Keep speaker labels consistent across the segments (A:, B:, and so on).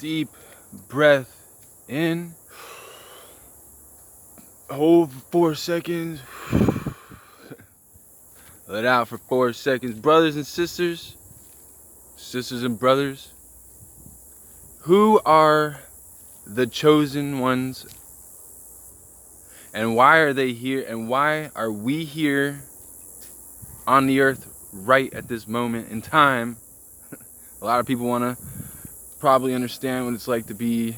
A: Deep breath in. Hold for 4 seconds. Let out for 4 seconds. Brothers and sisters, sisters and brothers, who are the chosen ones? And why are they here? And why are we here on the earth right at this moment in time? A lot of people want to probably understand what it's like to be,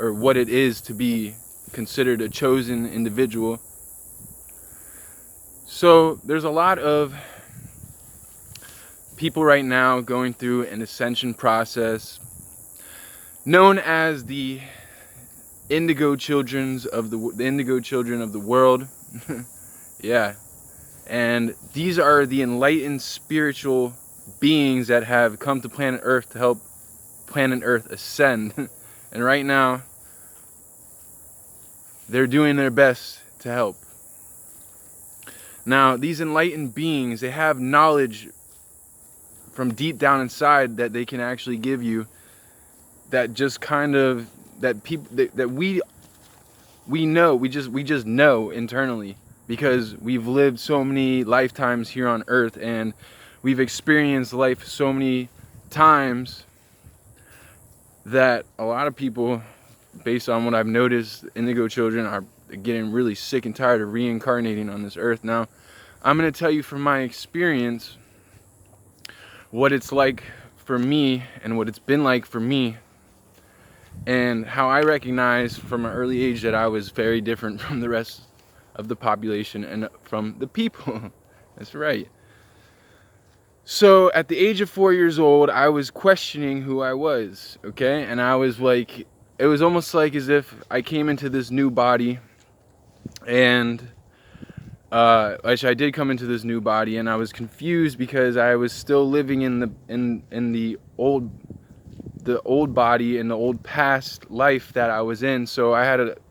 A: or what it is to be considered a chosen individual. So there's a lot of people right now going through an ascension process known as the Indigo Children of the Indigo Children of the world. Yeah. And these are the enlightened spiritual beings that have come to planet Earth to help planet Earth ascend. And right now, they're doing their best to help. Now, these enlightened beings, they have knowledge from deep down inside that they can actually give you, that just kind of, that people, that we know, we just know internally, because we've lived so many lifetimes here on Earth, and we've experienced life so many times that a lot of people, based on what I've noticed, Indigo Children are getting really sick and tired of reincarnating on this earth. Now, I'm going to tell you from my experience what it's like for me, and what it's been like for me, and how I recognized from an early age that I was very different from the rest of the population and from the people. That's right. So at the age of 4 years old, I was questioning who I was, okay? And I was like, it was almost like as if I came into this new body, and which I did come into this new body, and I was confused because I was still living in the old body, in the old past life that I was in. So I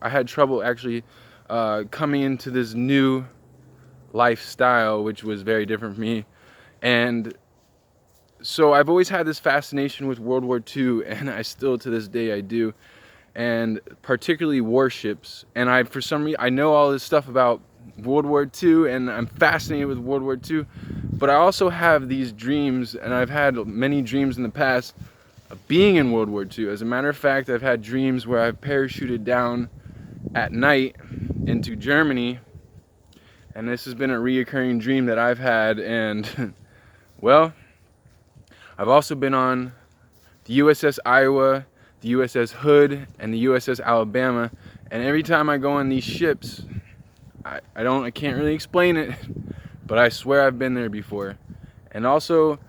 A: had trouble actually coming into this new lifestyle, which was very different from me. And so I've always had this fascination with World War II, and I still to this day I do, and particularly warships. And for some reason, I know all this stuff about World War II, and I'm fascinated with World War II, but I also have these dreams, and I've had many dreams in the past of being in World War II. As a matter of fact, I've had dreams where I've parachuted down at night into Germany, and this has been a reoccurring dream that I've had. And well, I've also been on the USS Iowa, the USS Hood, and the USS Alabama, and every time I go on these ships, I can't really explain it, but I swear I've been there before. And also,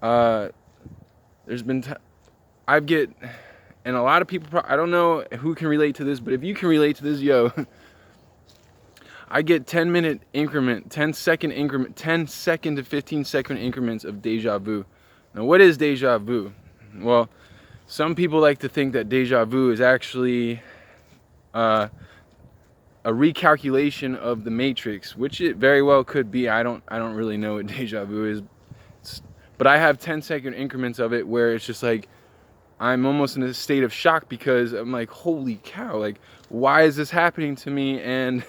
A: there's been and a lot of people, I don't know who can relate to this, but if you can relate to this, yo, I get 10-minute increment, 10-second increment, 10-second to 15-second increments of deja vu. Now, what is deja vu? Well, some people like to think that deja vu is actually a recalculation of the Matrix, which it very well could be. I don't really know what deja vu is, but I have 10-second increments of it where it's just like I'm almost in a state of shock, because I'm like, holy cow, like, why is this happening to me, and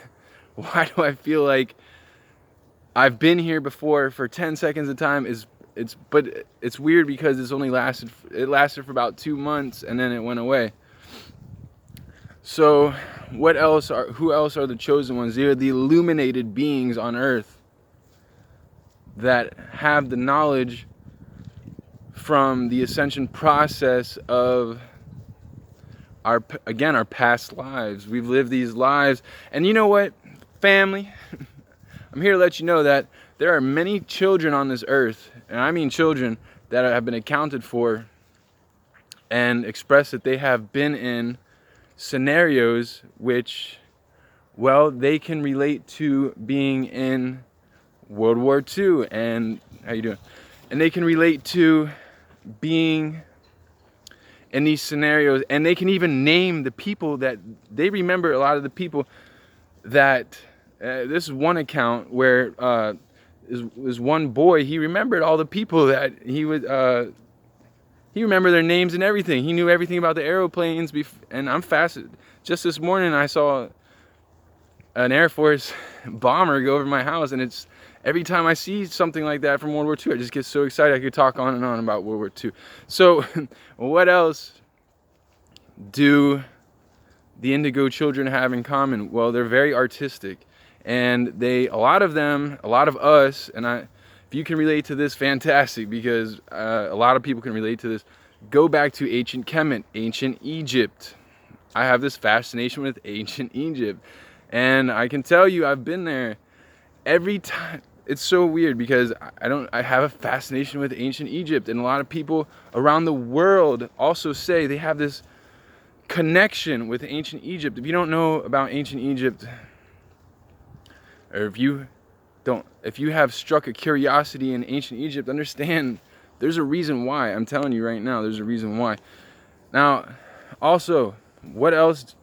A: why do I feel like I've been here before for 10 seconds at a time? But it's weird because it lasted for about 2 months, and then it went away. So who else are the chosen ones? They're the illuminated beings on earth that have the knowledge from the ascension process of our past lives. We've lived these lives, and you know what, family? I'm here to let you know that there are many children on this earth, and I mean children, that have been accounted for and expressed that they have been in scenarios which, well, they can relate to being in World War II, and how you doing? And they can relate to being in these scenarios, and they can even name the people that they remember. A lot of the people that this is one account where is one boy, he remembered all the people that he He remembered their names and everything. He knew everything about the airplanes. And I'm fascinated. Just this morning, I saw an Air Force bomber go over my house, and it's every time I see something like that from World War II, I just get so excited. I could talk on and on about World War II. So, what else do the Indigo Children have in common? Well, they're very artistic, and a lot of us, and if you can relate to this, fantastic, because a lot of people can relate to this. Go back to ancient Kemet, ancient Egypt. I have this fascination with ancient Egypt, and I can tell you, I've been there every time. It's so weird because I have a fascination with ancient Egypt, and a lot of people around the world also say they have this connection with ancient Egypt. If you don't know about ancient Egypt, or if you have struck a curiosity in ancient Egypt, understand there's a reason why. I'm telling you right now, there's a reason why. Now, also, what else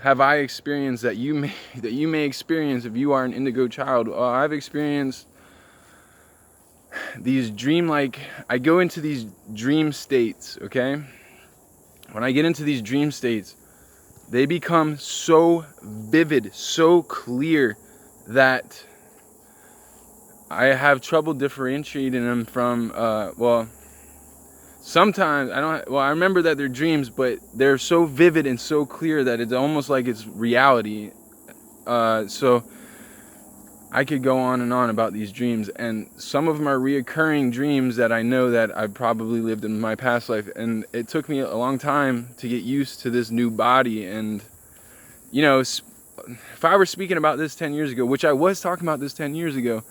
A: have I experienced that you may experience if you are an indigo child? I've experienced these I go into these dream states, okay? When I get into these dream states, they become so vivid, so clear, that I have trouble differentiating them from, sometimes I remember that they're dreams, but they're so vivid and so clear that it's almost like it's reality. So I could go on and on about these dreams, and some of them are reoccurring dreams that I know that I've probably lived in my past life, and it took me a long time to get used to this new body. And you know, if I were speaking about this 10 years ago, which I was talking about this 10 years ago,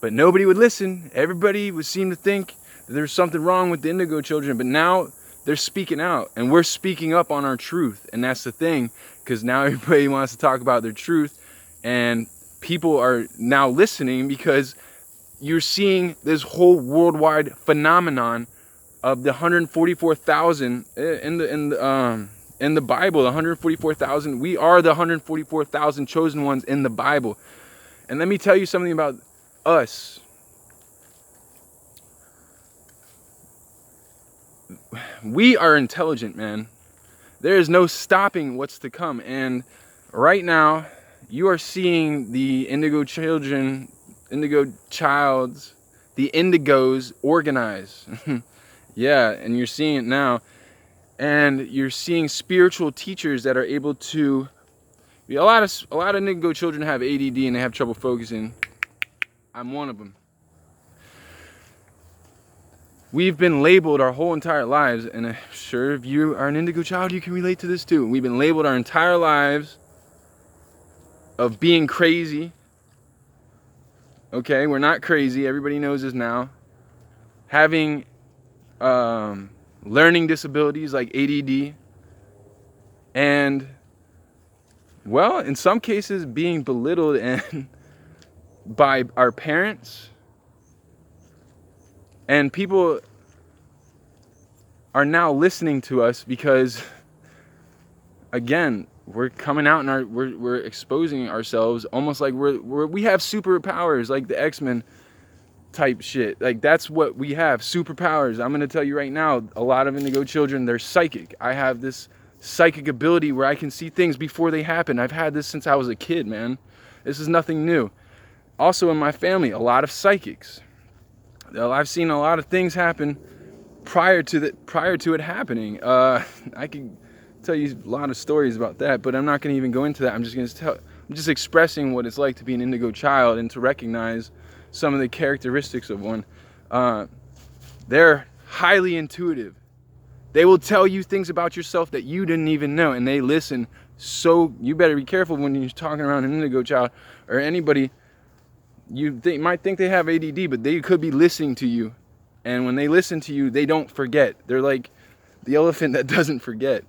A: but nobody would listen. Everybody would seem to think that there's something wrong with the Indigo Children, but now they're speaking out, and we're speaking up on our truth. And that's the thing, because now everybody wants to talk about their truth, and people are now listening because you're seeing this whole worldwide phenomenon of the 144,000 in the Bible. The 144,000. We are the 144,000 chosen ones in the Bible. And let me tell you something about us. We are intelligent, man. There is no stopping what's to come. And right now, you are seeing the Indigo Children, Indigo Childs, the Indigos organize. Yeah, and you're seeing it now. And you're seeing spiritual teachers that are able to... A lot of Indigo Children have ADD and they have trouble focusing. I'm one of them. We've been labeled our whole entire lives, and I'm sure if you are an Indigo child, you can relate to this too. We've been labeled our entire lives of being crazy. Okay, we're not crazy. Everybody knows this now. Having learning disabilities like ADD, and well, in some cases being belittled and by our parents. And people are now listening to us because, again, we're coming out and we're exposing ourselves almost like we have superpowers, like the X-Men type shit. Like, that's what we have, superpowers. I'm gonna tell you right now, a lot of Indigo Children, they're psychic. I have this psychic ability where I can see things before they happen. I've had this since I was a kid, man. This is nothing new. Also in my family, a lot of psychics. I've seen a lot of things happen prior to it happening. I could tell you a lot of stories about that, but I'm not going to even go into that. I'm just expressing what it's like to be an Indigo child and to recognize some of the characteristics of one. They're highly intuitive. They will tell you things about yourself that you didn't even know, and they listen. So you better be careful when you're talking around an Indigo child or anybody. They might think they have ADD, but they could be listening to you. And when they listen to you, they don't forget. They're like the elephant that doesn't forget.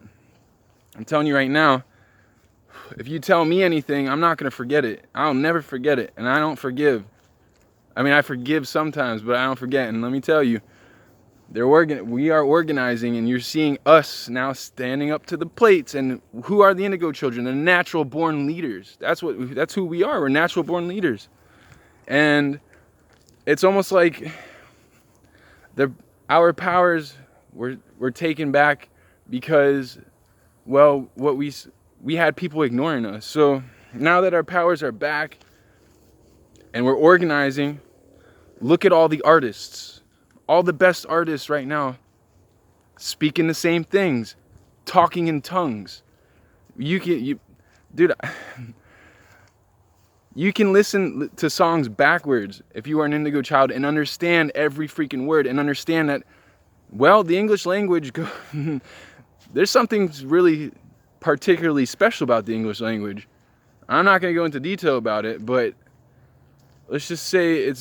A: I'm telling you right now, if you tell me anything, I'm not going to forget it. I'll never forget it. And I don't forgive. I mean, I forgive sometimes, but I don't forget. And let me tell you, we are organizing, and you're seeing us now standing up to the plates. And who are the Indigo Children? The natural born leaders. That's who we are. We're natural born leaders. And it's almost like our powers We're taken back because, well, what we had people ignoring us. So now that our powers are back and we're organizing, look at all the artists, all the best artists right now, speaking the same things, talking in tongues. Dude, you can listen to songs backwards if you are an Indigo child and understand every freaking word and understand that, well, the English language, there's something really particularly special about the English language. I'm not going to go into detail about it, but let's just say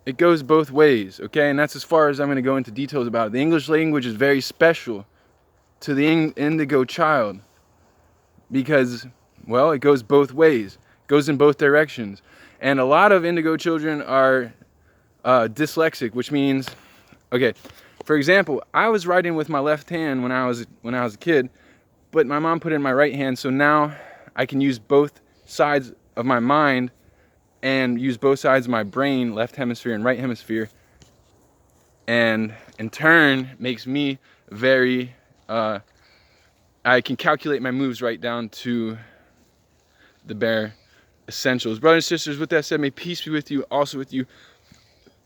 A: it goes both ways, okay? And that's as far as I'm going to go into details about it. The English language is very special to the Indigo child because, well, it goes both ways. It goes in both directions. And a lot of Indigo children are dyslexic, which means, okay, for example, I was writing with my left hand when I was a kid, but my mom put it in my right hand, so now I can use both sides of my mind and use both sides of my brain, left hemisphere and right hemisphere, and in turn makes me very I can calculate my moves right down to the bare essentials. Brothers and sisters, with that said, may peace be with you, also with you.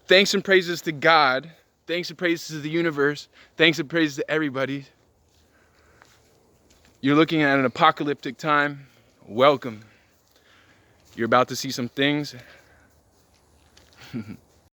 A: Thanks and praises to God. Thanks and praises to the universe. Thanks and praises to everybody. You're looking at an apocalyptic time. Welcome. You're about to see some things.